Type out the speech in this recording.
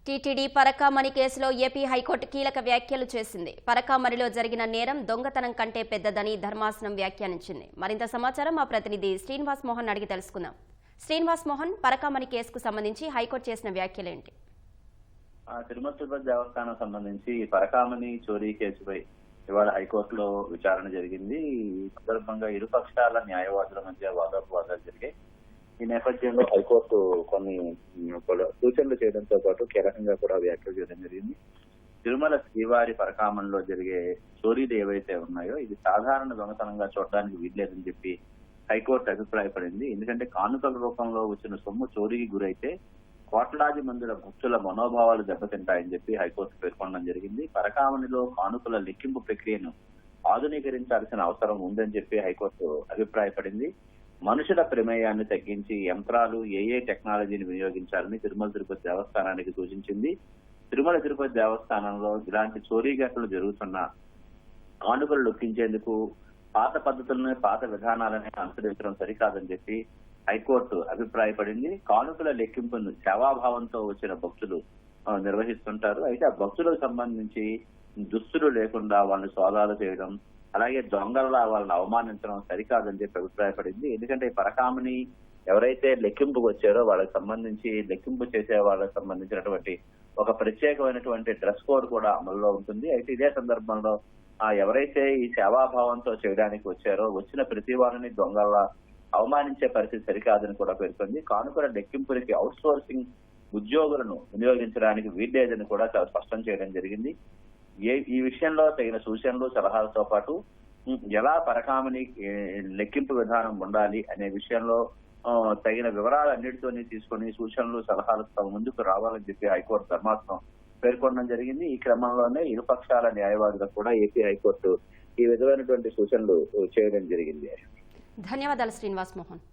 TTD Parakamani కేసులో AP high court కీలక వ్యాఖ్యలు చేసింది. పరకామణిలో జరిగిన నేరం దొంగతనం కంటే పెద్దదని ధర్మాసనం వ్యాఖ్యానించింది. మరింత సమాచారం మా ప్రతినిధి శ్రీనివాస్ మోహన్ అడిగి తెలుసుకుందాం. శ్రీనివాస్ మోహన్, పరకామణి కేసుకు సంబంధించి హైకోర్టు చేసిన వ్యాఖ్యలేంటి? తిరుమల తిరుపతి దేవస్థానం సంబంధించి పరకామణి చోరీ కేసుపై ఇవాళ హైకోర్టులో విచారణ జరిగింది. ఈ సందర్భంగా ఇరు పక్షాల న్యాయవాదుల మధ్య వాదోపవాదాలు జరిగాయి. ఈ నేపథ్యంలో హైకోర్టు కొన్ని సూచనలు చేయడంతో పాటు కీలకంగా కూడా వ్యాఖ్యలు చేయడం జరిగింది. తిరుమల శ్రీవారి పరకామణిలో జరిగే చోరీలు ఏవైతే ఉన్నాయో ఇది సాధారణ దొంగతనంగా చూడడానికి వీల్లేదని చెప్పి హైకోర్టు అభిప్రాయపడింది. ఎందుకంటే కానుకల రూపంలో వచ్చిన సొమ్ము చోరీకి గురైతే కోట్లాది మందిల భక్తుల మనోభావాలు దెబ్బతింటాయని చెప్పి హైకోర్టు పేర్కొనడం జరిగింది. పరకామణిలో కానుకల లెక్కింపు ప్రక్రియను ఆధునీకరించాల్సిన అవసరం ఉందని చెప్పి హైకోర్టు అభిప్రాయపడింది. మనుషుల ప్రమేయాన్ని తగ్గించి యంత్రాలు ఏ టెక్నాలజీని వినియోగించాలని తిరుమల తిరుపతి దేవస్థానానికి సూచించింది. తిరుమల తిరుపతి దేవస్థానంలో ఇలాంటి చోరీ ఘటనలు జరుగుతున్నా కానుకలు లొక్కించేందుకు పాత పద్ధతులనే పాత విధానాలనే అనుసరించడం సరికాదని చెప్పి హైకోర్టు అభిప్రాయపడింది. కానుకల లెక్కింపును సేవాభావంతో వచ్చిన భక్తులు నిర్వహిస్తుంటారు. అయితే ఆ భక్తులకు సంబంధించి దుస్తులు లేకుండా వాళ్ళని సోదాలు చేయడం, అలాగే దొంగల్లా వాళ్ళని అవమానించడం సరికాదని చెప్పి అభిప్రాయపడింది. ఎందుకంటే పరకామణి ఎవరైతే లెక్కింపుకు వచ్చారో వాళ్ళకి సంబంధించి లెక్కింపు చేసే వాళ్ళకి సంబంధించినటువంటి ఒక ప్రత్యేకమైనటువంటి డ్రెస్ కోడ్ కూడా అమల్లో ఉంటుంది. అయితే ఇదే సందర్భంలో ఎవరైతే ఈ సేవాభావంతో చేయడానికి వచ్చారో వచ్చిన ప్రతి వారిని దొంగల్లా అవమానించే పరిస్థితి సరికాదని కూడా పేర్కొంది. కానుకల లెక్కింపులకి అవుట్ సోర్సింగ్ ఉద్యోగులను వినియోగించడానికి వీల్లేదని కూడా చాలా స్పష్టం చేయడం జరిగింది. ఈ విషయంలో తగిన సూచనలు సలహాలతో పాటు ఎలా పరకామణి లెక్కింపు విధానం ఉండాలి అనే విషయంలో తగిన వివరాలన్నిటితోని తీసుకొని సూచనలు సలహాలతో ముందుకు రావాలని చెప్పి హైకోర్టు ధర్మాసనం పేర్కొనడం జరిగింది. ఈ క్రమంలోనే ఇరుపక్షాల న్యాయవాదులకు కూడా ఏపీ హైకోర్టు ఈ విధమైనటువంటి సూచనలు చేయడం జరిగింది. ధన్యవాదాలు శ్రీనివాస్ మోహన్.